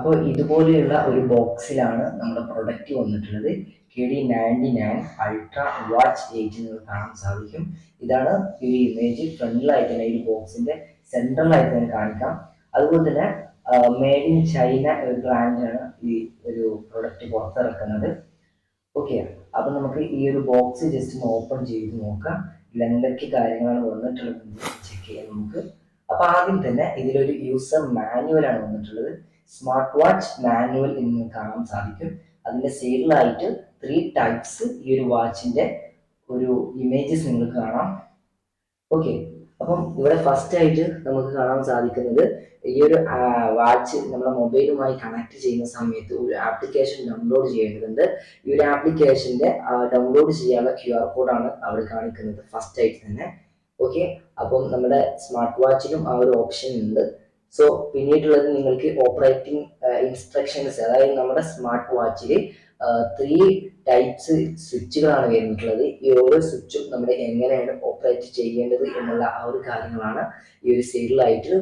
അപ്പോൾ ഇതുപോലെയുള്ള ഒരു ബോക്സിലാണ് നമ്മുടെ പ്രൊഡക്റ്റ് വന്നിട്ടുള്ളത്. KD99 അൾട്രാ വാച്ച് 8 നിങ്ങൾക്ക് കാണാൻ സാധിക്കും. ഇതാണ് ഈ ഇമേജ്. ഫ്രണ്ടിലായിട്ട് തന്നെ ഈ ബോക്സിന്റെ സെൻട്രലായിട്ട് തന്നെ കാണിക്കാം. അതുപോലെ തന്നെ മെയ്ഡ് ഇൻ ചൈന ഒരു ബ്രാൻഡാണ് ഈ ഒരു പ്രൊഡക്റ്റ് പുറത്തിറക്കുന്നത്. ഓക്കെ, അപ്പൊ നമുക്ക് ഈ ഒരു ബോക്സ് ജസ്റ്റ് ഒന്ന് ഓപ്പൺ ചെയ്ത് നോക്കാം. എന്തൊക്കെ കാര്യങ്ങളാണ് വന്നിട്ടുള്ളത് ചെക്ക് ചെയ്യാം നമുക്ക്. അപ്പൊ ആദ്യം തന്നെ ഇതിലൊരു യൂസർ മാനുവൽ ആണ് വന്നിട്ടുള്ളത്. സ്മാർട്ട് വാച്ച് മാനുവൽ എന്ന് കാണാൻ സാധിക്കും. അതിന്റെ സൈഡിലായിട്ട് 3 ടൈപ്സ് ഈ ഒരു വാച്ചിന്റെ ഒരു ഇമേജസ് നിങ്ങൾക്ക് കാണാം. ഓക്കെ, അപ്പം ഇവിടെ ഫസ്റ്റ് ആയിട്ട് നമുക്ക് കാണാൻ സാധിക്കുന്നത് ഈ ഒരു വാച്ച് നമ്മുടെ മൊബൈലുമായി കണക്ട് ചെയ്യുന്ന സമയത്ത് ഒരു ആപ്ലിക്കേഷൻ ഡൗൺലോഡ് ചെയ്യേണ്ടതുണ്ട്. ഈ ഒരു ആപ്ലിക്കേഷന്റെ ഡൗൺലോഡ് ചെയ്യാനുള്ള QR കോഡാണ് അവിടെ കാണിക്കുന്നത് ഫസ്റ്റ് ആയിട്ട് തന്നെ. ഓക്കെ, അപ്പം നമ്മുടെ സ്മാർട്ട് വാച്ചിലും ആ ഒരു ഓപ്ഷൻ ഉണ്ട്. സോ പിന്നീടുള്ളത് നിങ്ങൾക്ക് ഓപ്പറേറ്റിംഗ് ഇൻസ്ട്രക്ഷൻസ്, അതായത് നമ്മുടെ സ്മാർട്ട് വാച്ചിൽ 3 ടൈപ്സ് സ്വിച്ചുകളാണ് വരുന്നിട്ടുള്ളത്. ഈ ഓരോ സ്വിച്ചും നമ്മൾ എങ്ങനെയാണ് ഓപ്പറേറ്റ് ചെയ്യേണ്ടത് എന്നുള്ള ആ ഒരു കാര്യങ്ങളാണ് ഈ ഒരു സൈഡിലായിട്ട്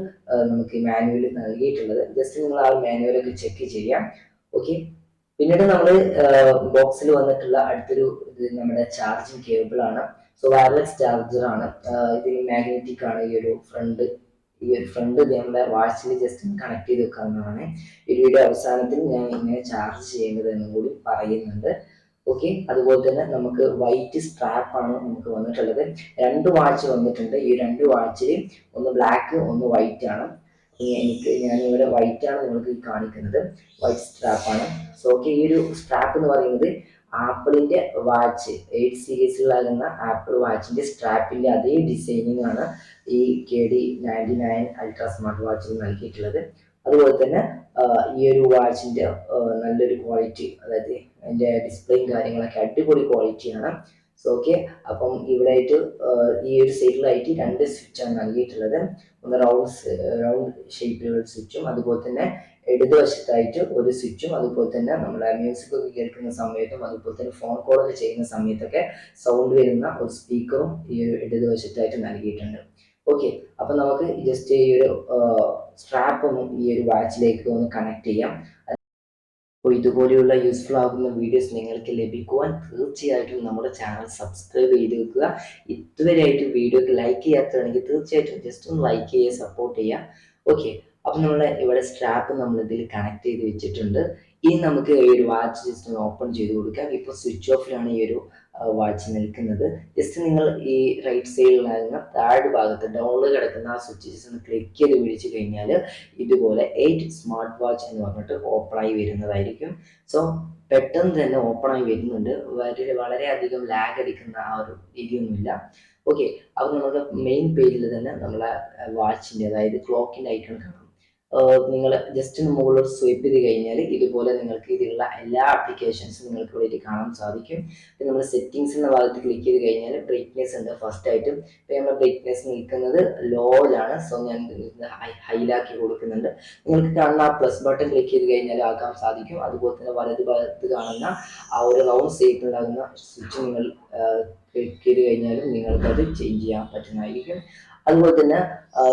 നമുക്ക് മാനുവൽ നൽകിയിട്ടുള്ളത്. ജസ്റ്റ് നിങ്ങൾ ആ മാനുവലൊക്കെ ചെക്ക് ചെയ്യാം. ഓക്കെ, പിന്നീട് നമ്മൾ ബോക്സിൽ വന്നിട്ടുള്ള അടുത്തൊരു ഇത് നമ്മുടെ ചാർജിങ് കേബിൾ ആണ്. സോ വയർലെസ് ചാർജർ ആണ്. ഇത് മാഗ്നറ്റിക് ആണ്. ഈ ഒരു ഫ്രണ്ട് നമ്മുടെ വാച്ചിൽ ജസ്റ്റ് കണക്ട് ചെയ്ത് വെക്കാവുന്നതാണ്. ഈ വീഡിയോ അവസാനത്തിൽ ഞാൻ എങ്ങനെ ചാർജ് ചെയ്യേണ്ടത് എന്നും കൂടി പറയുന്നുണ്ട്. ഓക്കെ, അതുപോലെ തന്നെ നമുക്ക് വൈറ്റ് സ്ട്രാപ്പ് ആണ് നമുക്ക് വന്നിട്ടുള്ളത്. 2 വാച്ച് വന്നിട്ടുണ്ട്. ഈ 2 വാച്ചിൽ ഒന്ന് ബ്ലാക്ക് ഒന്ന് വൈറ്റ് ആണ്. ഞാനിവിടെ വൈറ്റ് ആണ് നിങ്ങൾക്ക് കാണിക്കുന്നത്. വൈറ്റ് സ്ട്രാപ്പ് ആണ്. സോ ഓക്കെ, ഈ ഒരു സ്ട്രാപ്പ് എന്ന് പറയുന്നത് ആപ്പിളിന്റെ വാച്ച് 8 സീരീസിലാകുന്ന ആപ്പിൾ വാച്ചിന്റെ സ്ട്രാപ്പിന്റെ അതേ ഡിസൈനിങ് ആണ് ഈ KD99 അൾട്രാ സ്മാർട്ട് വാച്ചിൽ നൽകിയിട്ടുള്ളത്. അതുപോലെ തന്നെ ഈ ഒരു വാച്ചിന്റെ നല്ലൊരു ക്വാളിറ്റി, അതായത് അതിന്റെ ഡിസ്പ്ലേയും കാര്യങ്ങളൊക്കെ അടിപൊളി ക്വാളിറ്റിയാണ്. സോ ഓക്കെ, അപ്പം ഇവിടെ ആയിട്ട് ഈ ഒരു സൈഡിലായിട്ട് 2 സ്വിച്ചാണ് നൽകിയിട്ടുള്ളത്. ഒന്ന് റൗണ്ട് ഷേപ്പിലുള്ള സ്വിച്ചും അതുപോലെ തന്നെ ഇടതുവശത്തായിട്ട് ഒരു സ്വിച്ചും, അതുപോലെ തന്നെ നമ്മുടെ മ്യൂസിക് ഒക്കെ കേൾക്കുന്ന സമയത്തും അതുപോലെ തന്നെ ഫോൺ കോളൊക്കെ ചെയ്യുന്ന സമയത്തൊക്കെ സൗണ്ട് വരുന്ന ഒരു സ്പീക്കറും ഈ ഒരു ഇടതുവശത്തായിട്ട് നൽകിയിട്ടുണ്ട്. ഓക്കെ, അപ്പൊ നമുക്ക് ജസ്റ്റ് ഈ ഒരു സ്ട്രാപ്പ് ഒന്ന് ഈ ഒരു വാച്ചിലേക്ക് ഒന്ന് കണക്ട് ചെയ്യാം. അപ്പോൾ ഇതുപോലെയുള്ള യൂസ്ഫുൾ ആകുന്ന വീഡിയോസ് നിങ്ങൾക്ക് ലഭിക്കുവാൻ തീർച്ചയായിട്ടും നമ്മുടെ ചാനൽ സബ്സ്ക്രൈബ് ചെയ്ത് വെക്കുക. ഇതുവരെയായിട്ട് വീഡിയോക്ക് ലൈക്ക് ചെയ്യാത്തതാണെങ്കിൽ തീർച്ചയായിട്ടും ജസ്റ്റ് ഒന്ന് ലൈക്ക് ചെയ്യുക, സപ്പോർട്ട് ചെയ്യുക. ഓക്കെ, അപ്പം നമ്മൾ ഇവിടെ സ്ട്രാപ്പ് നമ്മൾ ഇതിൽ കണക്ട് ചെയ്ത് വെച്ചിട്ടുണ്ട്. ഇനി നമുക്ക് ഈ ഒരു വാച്ച് ജസ്റ്റ് ഒന്ന് ഓപ്പൺ ചെയ്ത് കൊടുക്കാം. ഇപ്പോൾ സ്വിച്ച് ഓഫിലാണ് ഈ ഒരു വാച്ച് നിൽക്കുന്നത്. ജസ്റ്റ് നിങ്ങൾ ഈ റൈറ്റ് സൈഡിലാകുന്ന താഴെ ഭാഗത്ത് ഡൗണിൽ കിടക്കുന്ന ആ സ്വിച്ച് ജസ്റ്റ് ഒന്ന് ക്ലിക്ക് ചെയ്ത് പിടിച്ചു കഴിഞ്ഞാൽ ഇതുപോലെ 8 സ്മാർട്ട് വാച്ച് എന്ന് പറഞ്ഞിട്ട് ഓപ്പൺ ആയി വരുന്നതായിരിക്കും. സോ പെട്ടെന്ന് തന്നെ ഓപ്പൺ ആയി വരുന്നുണ്ട്. വളരെയധികം ലാഗ് അടിക്കുന്ന ആ ഒരു രീതിയൊന്നുമില്ല. ഓക്കെ, അപ്പോൾ നമുക്ക് മെയിൻ പേജിൽ തന്നെ നമ്മളെ വാച്ചിൻ്റെ, അതായത് ക്ലോക്കിൻ്റെ ഐക്കൺ കാണാം. നിങ്ങൾ ജസ്റ്റ് മുകളിൽ സ്വൈപ്പ് ചെയ്ത് കഴിഞ്ഞാൽ ഇതുപോലെ നിങ്ങൾക്ക് ഇതിലുള്ള എല്ലാ ആപ്ലിക്കേഷൻസും നിങ്ങൾക്ക് ഇവിടെ കാണാൻ സാധിക്കും. നമ്മൾ സെറ്റിംഗ്സ് എന്ന ഭാഗത്ത് ക്ലിക്ക് ചെയ്ത് കഴിഞ്ഞാൽ ബ്രൈറ്റ്നെസ് ഉണ്ട് ഫസ്റ്റ് ആയിട്ട്. ഇപ്പം നമ്മൾ ബ്രൈറ്റ്നെസ് നിൽക്കുന്നത് ലോയിലാണ്. സോ ഞാൻ ഹൈലാക്കി കൊടുക്കുന്നുണ്ട്. നിങ്ങൾക്ക് കാണുന്ന ആ പ്ലസ് ബട്ടൺ ക്ലിക്ക് ചെയ്ത് കഴിഞ്ഞാൽ ആക്കാൻ സാധിക്കും. അതുപോലെ തന്നെ വലത് ഭാഗത്ത് കാണുന്ന ആ ഒരു റൗണ്ട് ഷേപ്പിലുണ്ടാകുന്ന സ്വിച്ച് നിങ്ങൾ ക്ലിക്ക് ചെയ്ത് കഴിഞ്ഞാലും നിങ്ങൾക്കത് ചേഞ്ച് ചെയ്യാൻ പറ്റുന്നതായിരിക്കും. അതുപോലെ തന്നെ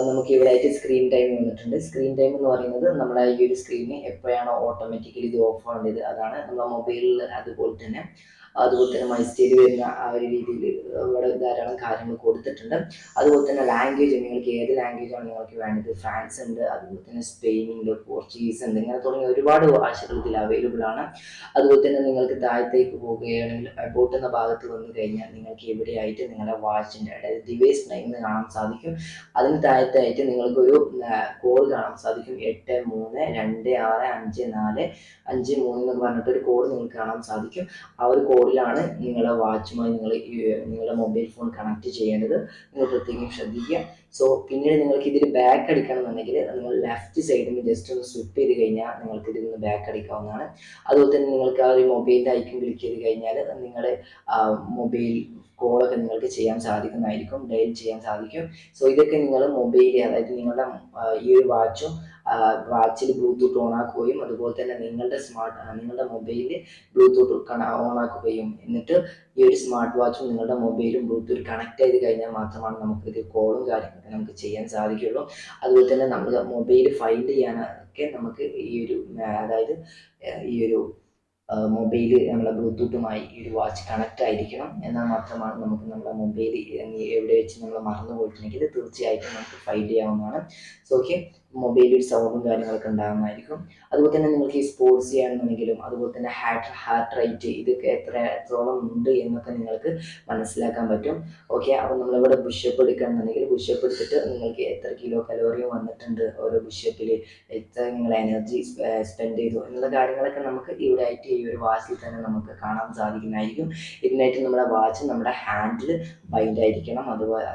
നമുക്ക് ഇവിടെ ആയിട്ട് സ്ക്രീൻ ടൈം വന്നിട്ടുണ്ട്. സ്ക്രീൻ ടൈം എന്ന് പറയുന്നത് നമ്മുടെ ഈ ഒരു സ്ക്രീന് എപ്പോഴാണോ ഓട്ടോമാറ്റിക്കലി ഇത് ഓഫ് ആവേണ്ടത് അതാണ് നമ്മുടെ മൊബൈലിൽ. അതുപോലെ തന്നെ മൈസ്റ്റേൽ വരുന്ന ആ ഒരു രീതിയിൽ ഇവിടെ ധാരാളം കാര്യങ്ങൾ കൊടുത്തിട്ടുണ്ട്. അതുപോലെ തന്നെ ലാംഗ്വേജ്, നിങ്ങൾക്ക് ഏത് ലാംഗ്വേജാണ് നിങ്ങൾക്ക് വേണ്ടത്. ഫ്രാൻസ് ഉണ്ട്, അതുപോലെ തന്നെ സ്പെയിൻ ഉണ്ട്, പോർച്ചുഗീസ് ഉണ്ട്, ഇങ്ങനെ തുടങ്ങിയ ഒരുപാട് ഭാഷകൾ ഇതിൽ അവൈലബിൾ ആണ്. അതുപോലെ തന്നെ നിങ്ങൾക്ക് താഴത്തേക്ക് പോവുകയാണെങ്കിൽ അബൌട്ട് എന്ന ഭാഗത്ത് വന്നു കഴിഞ്ഞാൽ നിങ്ങൾക്ക് എവിടെയായിട്ട് നിങ്ങളുടെ വാച്ചിൻ്റെ, അതായത് ഡിവൈസ് ടൈം കാണാൻ സാധിക്കും. അതിന് താഴത്തായിട്ട് നിങ്ങൾക്കൊരു കോഡ് കാണാൻ സാധിക്കും. 83265453 എന്നൊക്കെ പറഞ്ഞിട്ടൊരു കോഡ് നിങ്ങൾക്ക് കാണാൻ സാധിക്കും. ആ ഒരു കോഡിലാണ് നിങ്ങളുടെ വാച്ചുമായി നിങ്ങളുടെ മൊബൈൽ ഫോൺ കണക്ട് ചെയ്യേണ്ടത്. നിങ്ങൾ പ്രത്യേകം ശ്രദ്ധിക്കുക. സോ പിന്നീട് നിങ്ങൾക്ക് ഇതിൽ ബാക്ക് അടിക്കണമെന്നുണ്ടെങ്കിൽ നിങ്ങൾ ലെഫ്റ്റ് സൈഡിൽ നിന്ന് ജസ്റ്റ് ഒന്ന് സ്വിപ്പ് ചെയ്ത് കഴിഞ്ഞാൽ നിങ്ങൾക്ക് ഇതിൽ നിന്ന് ബാക്ക് അടിക്കാവുന്നതാണ്. അതുപോലെ തന്നെ നിങ്ങൾക്ക് ആ ഒരു മൊബൈലിൻ്റെ ഐക്കൺ ക്ലിക്ക് ചെയ്ത് കഴിഞ്ഞാൽ നിങ്ങൾ മൊബൈൽ കോളൊക്കെ നിങ്ങൾക്ക് ചെയ്യാൻ സാധിക്കുന്നതായിരിക്കും, ഡയൽ ചെയ്യാൻ സാധിക്കും. സോ ഇതൊക്കെ നിങ്ങൾ മൊബൈൽ, അതായത് നിങ്ങളുടെ ഈ ഒരു വാച്ചും വാച്ചിൽ ബ്ലൂടൂത്ത് ഓൺ ആക്കുകയും അതുപോലെ തന്നെ നിങ്ങളുടെ മൊബൈലിൽ ബ്ലൂടൂത്ത് ഓൺ ആക്കുകയും എന്നിട്ട് ഈ ഒരു സ്മാർട്ട് വാച്ചും നിങ്ങളുടെ മൊബൈലും ബ്ലൂടൂത്ത് കണക്ട് ചെയ്ത് കഴിഞ്ഞാൽ മാത്രമാണ് നമുക്ക് ഇത് കോളും കാര്യങ്ങളൊക്കെ നമുക്ക് ചെയ്യാൻ സാധിക്കുകയുള്ളൂ. അതുപോലെ തന്നെ നമ്മൾ മൊബൈൽ ഫൈൻഡ് ചെയ്യാനൊക്കെ നമുക്ക് ഈ ഒരു അതായത് ഈ ഒരു മൊബൈൽ നമ്മളെ ബ്ലൂടൂത്തുമായി ഈ ഒരു വാച്ച് കണക്റ്റ് ആയിരിക്കണം. എന്നാൽ മാത്രമാണ് നമുക്ക് നമ്മുടെ മൊബൈൽ എവിടെ വെച്ച് നമ്മൾ മറന്നു പോയിട്ടുണ്ടെങ്കിൽ തീർച്ചയായിട്ടും നമുക്ക് ഫൈൻഡ് ചെയ്യാവുന്നതാണ്. സോ ഓക്കെ, മൊബൈലിൽ സൗണ്ടും കാര്യങ്ങളൊക്കെ ഉണ്ടാകുന്നതായിരിക്കും. അതുപോലെ തന്നെ നിങ്ങൾക്ക് ഈ സ്പോർട്സ് ചെയ്യാണെന്നുണ്ടെങ്കിലും അതുപോലെ തന്നെ ഹാർട്ട് റേറ്റ് ഇതൊക്കെ എത്രത്തോളം ഉണ്ട് എന്നൊക്കെ നിങ്ങൾക്ക് മനസ്സിലാക്കാൻ പറ്റും. ഓക്കെ, അപ്പോൾ നമ്മളിവിടെ പുഷപ്പ് എടുക്കുകയാണെന്നുണ്ടെങ്കിൽ പുഷപ്പ് എടുത്തിട്ട് നിങ്ങൾക്ക് എത്ര കിലോ കലോറി വന്നിട്ടുണ്ട് ഓരോ പുഷപ്പിൽ, എത്ര നിങ്ങൾ എനർജി സ്പെൻഡ് ചെയ്തു എന്നുള്ള കാര്യങ്ങളൊക്കെ നമുക്ക് ഇവിടെ ആയിട്ട് ഈ ഒരു വാച്ചിൽ തന്നെ നമുക്ക് കാണാൻ സാധിക്കുന്നതായിരിക്കും. ഇതിനായിട്ട് നമ്മുടെ വാച്ച് നമ്മുടെ ഹാൻഡിൽ ബൈൻഡ് ആയിരിക്കണം. അതുപോലെ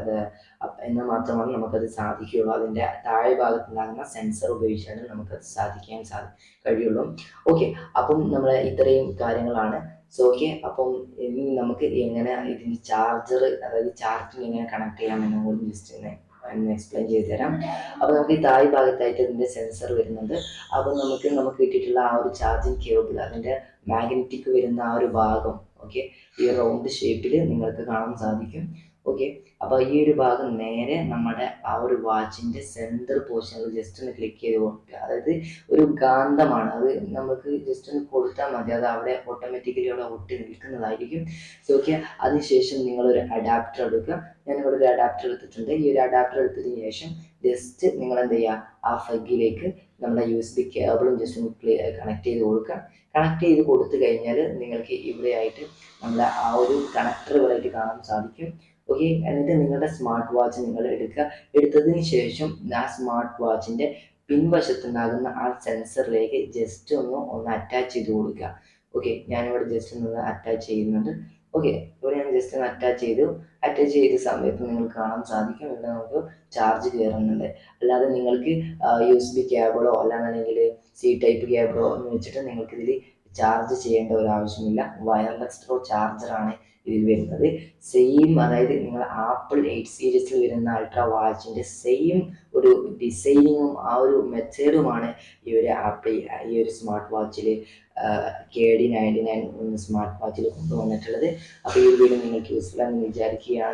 എന്നാൽ മാത്രമാണ് നമുക്കത് സാധിക്കുകയുള്ളൂ. അതിൻ്റെ താഴെ ഭാഗത്തുണ്ടാകുന്ന സെൻസർ ഉപയോഗിച്ചാണ് നമുക്കത് കഴിയുള്ളൂ. ഓക്കെ, അപ്പം നമ്മൾ ഇത്രയും കാര്യങ്ങളാണ്. സോ ഓക്കെ, അപ്പം ഇനി നമുക്ക് എങ്ങനെ ഇതിൻ്റെ ചാർജർ, അതായത് ചാർജിങ് എങ്ങനെ കണക്ട് ചെയ്യാമെന്നും കൂടി ജസ്റ്റ് ഒന്ന് എക്സ്പ്ലെയിൻ ചെയ്ത് തരാം. അപ്പോൾ നമുക്ക് ഈ താഴെ ഭാഗത്തായിട്ട് ഇതിൻ്റെ സെൻസർ വരുന്നുണ്ട്. അപ്പോൾ നമുക്ക് കിട്ടിയിട്ടുള്ള ആ ഒരു ചാർജിങ് കേബിൾ, അതിൻ്റെ മാഗ്നറ്റിക് വരുന്ന ആ ഒരു ഭാഗം, ഓക്കെ, ഈ റൗണ്ട് ഷേപ്പിൽ നിങ്ങൾക്ക് കാണാൻ സാധിക്കും. ഓക്കെ, അപ്പോൾ ഈ ഒരു ഭാഗം നേരെ നമ്മുടെ ആ ഒരു വാച്ചിൻ്റെ സെൻറ്റർ പോർഷനിൽ ജസ്റ്റ് ഒന്ന് ക്ലിക്ക് ചെയ്ത് കൊടുക്കുക. അതായത് ഒരു കാന്തമാണ്, അത് നമുക്ക് ജസ്റ്റ് ഒന്ന് കൊടുത്താൽ മതി, അത് അവിടെ ഓട്ടോമാറ്റിക്കലി അവിടെ ഒട്ടി നിൽക്കുന്നതായിരിക്കും. സോ ഓക്കെ, അതിനുശേഷം നിങ്ങളൊരു അഡാപ്റ്റർ എടുക്കുക. ഞാനിവിടെ ഒരു അഡാപ്റ്റർ എടുത്തിട്ടുണ്ട്. ഈ ഒരു അഡാപ്റ്റർ എടുത്തതിന് ശേഷം ജസ്റ്റ് നിങ്ങൾ എന്ത് ചെയ്യുക, ആ പ്ലഗിലേക്ക് നമ്മുടെ USB കേബിളും ജസ്റ്റ് ഒന്ന് കണക്ട് ചെയ്ത് കൊടുക്കുക. കണക്ട് ചെയ്ത് കൊടുത്തു കഴിഞ്ഞാൽ നിങ്ങൾക്ക് ഇവിടെയായിട്ട് നമ്മുടെ ആ ഒരു കണക്ടർ ഇവിടെയായിട്ട് കാണാൻ സാധിക്കും. ഓക്കെ, എന്നിട്ട് നിങ്ങളുടെ സ്മാർട്ട് വാച്ച് നിങ്ങൾ എടുത്തതിന് ശേഷം ആ സ്മാർട്ട് വാച്ചിൻ്റെ പിൻവശത്തുണ്ടാകുന്ന ആ സെൻസറിലേക്ക് ജസ്റ്റ് ഒന്ന് അറ്റാച്ച് ചെയ്ത് കൊടുക്കുക. ഓക്കെ, ഞാനിവിടെ ജസ്റ്റ് ഒന്ന് അറ്റാച്ച് ചെയ്യുന്നുണ്ട്. ഓക്കെ, ഇവിടെ ഞാൻ ജസ്റ്റ് ഒന്ന് അറ്റാച്ച് ചെയ്ത സമയത്ത് നിങ്ങൾക്ക് കാണാൻ സാധിക്കും ഇവിടെ നമുക്ക് ചാർജ് കയറുന്നുണ്ട്. അല്ലാതെ നിങ്ങൾക്ക് USB കേബിളോ അല്ലാന്നുണ്ടെങ്കിൽ C-ടൈപ്പ് കേബിളോ എന്ന് വെച്ചിട്ട് നിങ്ങൾക്ക് ഇതിൽ ചാർജ് ചെയ്യേണ്ട ഒരു ആവശ്യമില്ല. വയർലെസ് ത്രോ ചാർജറാണ് ഇതിൽ വരുന്നത്. സെയിം, അതായത് നിങ്ങൾ ആപ്പിൾ 8 സീരീസിൽ വരുന്ന അൾട്രാ വാച്ചിൻ്റെ സെയിം ഒരു ഡിസൈനിങ്ങും ആ ഒരു മെത്തേഡുമാണ് ഈ ഒരു സ്മാർട്ട് വാച്ചിൽ KD99 സ്മാർട്ട് വാച്ചിൽ കൊണ്ടുവന്നിട്ടുള്ളത്. അപ്പോൾ ഈ വീഡിയോ നിങ്ങൾക്ക് യൂസ്ഫുൾ ആണെന്ന് വിചാരിക്കുകയാണ്.